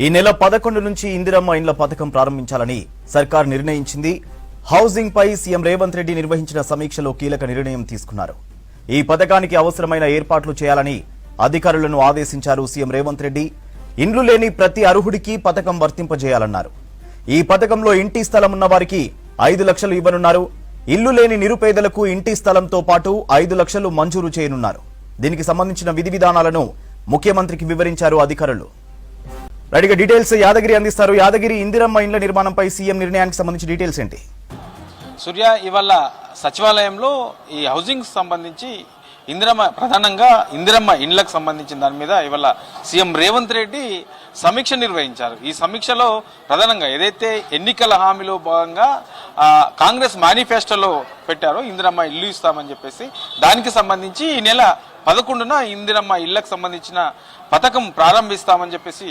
ఈ నెల 11 నుంచి ఇందిరమ్మ ఇండ్ల పథకం ప్రారంభించాలని సర్కార్ నిర్ణయించింది. హౌసింగ్ పై సీఎం రేవంత్ రెడ్డి నిర్వహించిన సమీక్షలో కీలక నిర్ణయం తీసుకున్నారు. ఈ పథకానికి అవసరమైన ఏర్పాట్లు చేయాలని అధికారులను ఆదేశించారు సీఎం రేవంత్ రెడ్డి. ఇండ్లు లేని ప్రతి అర్హుడికి పథకం వర్తింపజేయాలన్నారు. ఈ పథకంలో ఇంటి స్థలం ఉన్న వారికి 5 లక్షలు ఇవ్వనున్నారు. ఇల్లు లేని నిరుపేదలకు ఇంటి స్థలంతో పాటు 5 లక్షలు మంజూరు చేయనున్నారు. దీనికి సంబంధించిన విధి విధానాలను ముఖ్యమంత్రికి వివరించారు అధికారులు. రెడీగా డీటెయిల్స్ యాదగిరి అందిస్తారు. యాదగిరి, ఇందిరమ్మ ఇండ్ల నిర్మాణంపై సీఎం నిర్ణయానికి సంబంధించి డీటెయిల్స్ ఏంటి? సూర్య, ఇవాళ సచివాలయంలో ఈ హౌసింగ్ సంబంధించి ప్రధానంగా ఇందిరమ్మ ఇండ్లకు సంబంధించిన దాని మీద ఇవాళ సీఎం రేవంత్ రెడ్డి సమీక్ష నిర్వహించారు. ఈ సమీక్షలో ప్రధానంగా ఏదైతే ఎన్నికల హామీలో భాగంగా కాంగ్రెస్ మేనిఫెస్టోలో పెట్టారో ఇందిరమ్మ ఇల్లు ఇస్తామని చెప్పేసి, దానికి సంబంధించి ఈ నెల 11న ఇందిరమ్మ ఇళ్లకు సంబంధించిన పథకం ప్రారంభిస్తామని చెప్పేసి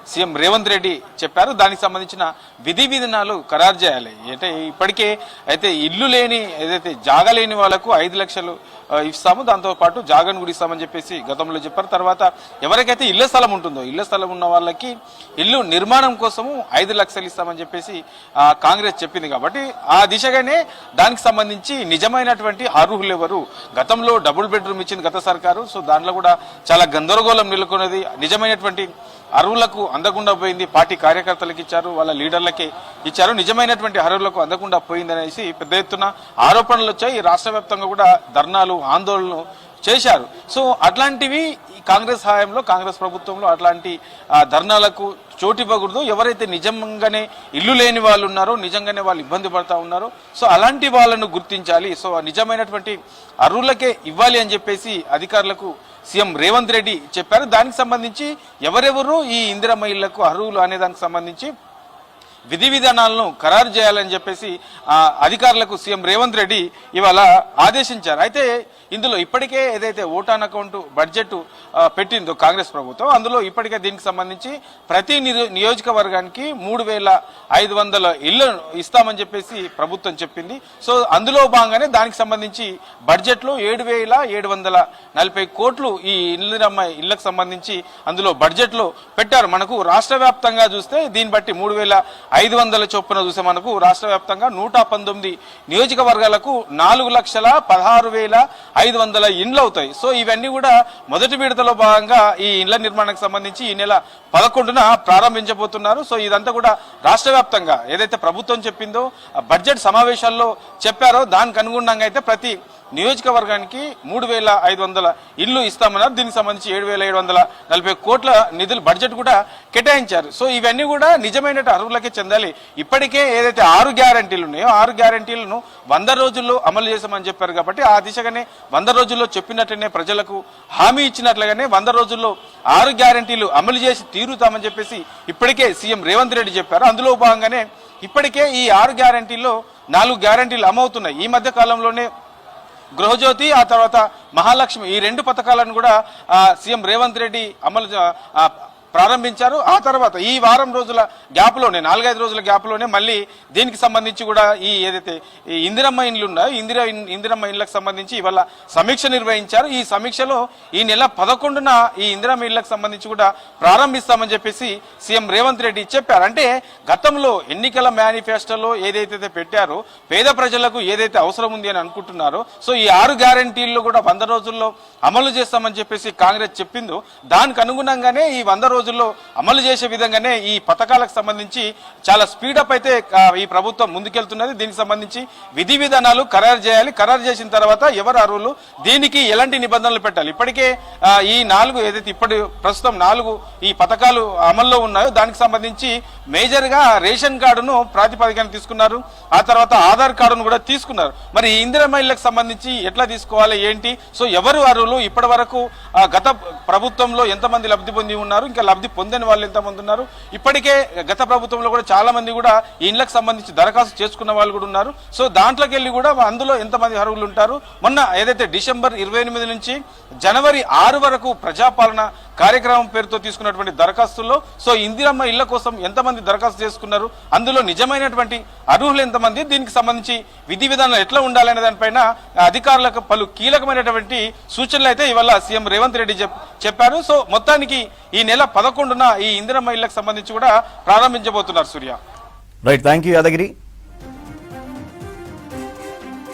సీఎం రేవంత్ రెడ్డి చెప్పారు. దానికి సంబంధించిన విధి విధానాలు ఖరారు చేయాలి. అంటే ఇప్పటికే అయితే ఇల్లు లేని ఏదైతే జాగా లేని వాళ్లకు 5 లక్షలు ఇస్తాము, దాంతో పాటు జాగాను కూడా ఇస్తామని చెప్పేసి గతంలో చెప్పారు. తర్వాత ఎవరికైతే ఇళ్ల స్థలం ఉంటుందో ఇళ్ల స్థలం ఉన్న వాళ్ళకి ఇల్లు నిర్మాణం కోసము 5 లక్షలు ఇస్తామని చెప్పేసి కాంగ్రెస్ చెప్పింది. కాబట్టి ఆ దిశగానే దానికి సంబంధించి నిజమైనటువంటి అర్హులు ఎవరు, గతంలో డబుల్ బెడ్రూమ్ ఇచ్చింది గత సర్కారు, సో దాంట్లో కూడా చాలా గందరగోళం నెలకొన్నది. నిజమైనటువంటి అర్హులకు అందకుండా పోయింది. పార్టీ కార్యకర్తలకు ఇచ్చారు, వాళ్ళ లీడర్లకే ఇచ్చారు. నిజమైనటువంటి అర్హులకు అందకుండా పోయిందనేసి పెద్ద ఎత్తున ఆరోపణలు వచ్చాయి. రాష్ట్ర వ్యాప్తంగా కూడా ధర్నాలు, ఆందోళనలు చేశారు. సో అట్లాంటివి కాంగ్రెస్ హయాంలో, కాంగ్రెస్ ప్రభుత్వంలో అట్లాంటి ధర్నాలకు చోటివ్వకూడదు. ఎవరైతే నిజంగానే ఇల్లు లేని వాళ్ళు ఉన్నారో, నిజంగానే వాళ్ళు ఇబ్బంది పడతా ఉన్నారో, సో అలాంటి వాళ్ళను గుర్తించాలి. సో నిజమైనటువంటి అర్హులకే ఇవ్వాలి అని చెప్పేసి అధికారులకు సీఎం రేవంత్ రెడ్డి చెప్పారు. దానికి సంబంధించి ఎవరెవరు ఈ ఇందిరమ్మ ఇళ్లకు అర్హులు అనే దానికి సంబంధించి విధి విధానాలను ఖరారు చేయాలని చెప్పేసి అధికారులకు సీఎం రేవంత్ రెడ్డి ఇవాళ ఆదేశించారు. అయితే ఇందులో ఇప్పటికే ఏదైతే ఓటాన్ అకౌంట్ బడ్జెట్ పెట్టిందో కాంగ్రెస్ ప్రభుత్వం, అందులో ఇప్పటికే దీనికి సంబంధించి ప్రతి నియోజకవర్గానికి 3,500 ఇళ్లు ఇస్తామని చెప్పేసి ప్రభుత్వం చెప్పింది. సో అందులో భాగంగానే దానికి సంబంధించి బడ్జెట్లో 7,740 కోట్లు ఈ ఇందిరమ్మ ఇళ్లకు సంబంధించి అందులో బడ్జెట్లో పెట్టారు. మనకు రాష్ట్ర వ్యాప్తంగా చూస్తే దీన్ని బట్టి 3,500 చొప్పున చూస్తే మనకు రాష్ట్ర వ్యాప్తంగా 119 నియోజకవర్గాలకు 4,16,500 ఇండ్లు అవుతాయి. సో ఇవన్నీ కూడా మొదటి విడతలో భాగంగా ఈ ఇండ్ల నిర్మాణానికి సంబంధించి ఈ నెల 11న ప్రారంభించబోతున్నారు. సో ఇదంతా కూడా రాష్ట్ర వ్యాప్తంగా ఏదైతే ప్రభుత్వం చెప్పిందో బడ్జెట్ సమావేశాల్లో చెప్పారో దానికి అనుగుణంగా అయితే ప్రతి నియోజకవర్గానికి 3,500 ఇల్లు ఇస్తామన్నారు. దీనికి సంబంధించి 7,740 కోట్ల నిధులు బడ్జెట్ కూడా కేటాయించారు. సో ఇవన్నీ కూడా నిజమైన అర్హులకే చెందాలి. ఇప్పటికే ఏదైతే 6 గ్యారంటీలు ఉన్నాయో 6 గ్యారంటీలను 100 రోజుల్లో అమలు చేశామని చెప్పారు. కాబట్టి ఆ దిశగానే 100 రోజుల్లో చెప్పినట్టునే ప్రజలకు హామీ ఇచ్చినట్లుగానే 100 రోజుల్లో 6 గ్యారంటీలు అమలు చేసి తీరుతామని చెప్పేసి ఇప్పటికే సీఎం రేవంత్ రెడ్డి చెప్పారు. అందులో భాగంగానే ఇప్పటికే ఈ 6 గ్యారంటీల్లో 4 గ్యారంటీలు అమవుతున్నాయి. ఈ మధ్య కాలంలోనే గృహజ్యోతి, ఆ తర్వాత మహాలక్ష్మి, ఈ 2 పథకాలను కూడా సీఎం రేవంత్ రెడ్డి ప్రారంభించారు. ఆ తర్వాత ఈ వారం రోజుల గ్యాప్లోనే 4-5 రోజుల గ్యాప్లోనే మళ్ళీ దీనికి సంబంధించి కూడా ఈ ఏదైతే ఈ ఇందిరమ్మ ఇండ్లు ఉన్నాయో ఇందిరమ్మ ఇండ్లకు సంబంధించి ఇవాళ సమీక్ష నిర్వహించారు. ఈ సమీక్షలో ఈ నెల 11న ఈ ఇందిరమ్మ ఇండ్లకు సంబంధించి కూడా ప్రారంభిస్తామని చెప్పేసి సీఎం రేవంత్ రెడ్డి చెప్పారు. అంటే గతంలో ఎన్నికల మేనిఫెస్టోలో ఏదైతే పెట్టారో పేద ప్రజలకు ఏదైతే అవసరం ఉంది అని అనుకుంటున్నారో, సో ఈ 6 గ్యారంటీలు కూడా 100 రోజుల్లో అమలు చేస్తామని చెప్పేసి కాంగ్రెస్ చెప్పిందో దానికి అనుగుణంగానే ఈ 100 రోజుల్లో అమలు చేసే విధంగానే ఈ పథకాలకు సంబంధించి చాలా స్పీడప్ అయితే ఈ ప్రభుత్వం ముందుకెళ్తున్నది. దీనికి సంబంధించి విధి విధానాలు ఖరారు చేయాలి. ఖరారు చేసిన తర్వాత ఎవరు అర్హులు, దీనికి ఎలాంటి నిబంధనలు పెట్టాలి. ఇప్పటికే ఈ 4 ఏదైతే ప్రస్తుతం 4 ఈ పథకాలు అమల్లో ఉన్నాయో దానికి సంబంధించి మేజర్ గా రేషన్ కార్డును ప్రాతిపదికన తీసుకున్నారు. ఆ తర్వాత ఆధార్ కార్డును కూడా తీసుకున్నారు. మరి ఇందిరమ్మ ఇళ్లకు సంబంధించి ఎట్లా తీసుకోవాలి ఏంటి, సో ఎవరు అర్హులు, ఇప్పటి వరకు గత ప్రభుత్వంలో ఎంతమంది లబ్ధి పొంది ఉన్నారు, ఇంకా లబ్ధి పొందని వాళ్ళు ఎంతమంది ఉన్నారు, ఇప్పటికే గత ప్రభుత్వంలో కూడా చాలా మంది కూడా ఈ ఇండ్లకు సంబంధించి దరఖాస్తు చేసుకున్న వాళ్ళు కూడా ఉన్నారు. సో దాంట్లోకి వెళ్ళి కూడా అందులో ఎంతమంది అర్హులు ఉంటారు. మొన్న ఏదైతే డిసెంబర్ 28 నుంచి జనవరి 6 వరకు ప్రజాపాలన కార్యక్రమం పేరుతో తీసుకున్నటువంటి దరఖాస్తుల్లో సో ఇందిరమ్మ ఇళ్ల కోసం ఎంతమంది దరఖాస్తు చేసుకున్నారు, అందులో నిజమైనటువంటి అర్హులు ఎంతమంది, దీనికి సంబంధించి విధి విధానాలు ఎట్లా ఉండాలనే దానిపైన అధికారులకు పలు కీలకమైనటువంటి సూచనలు అయితే ఇవాళ సీఎం రేవంత్ రెడ్డి చెప్పారు. సో మొత్తానికి ఈ నెల 11న ఈ ఇందిరమ్మ ఇళ్లకు సంబంధించి కూడా ప్రారంభించబోతున్నారు Surya. Right, thank you Yadagiri.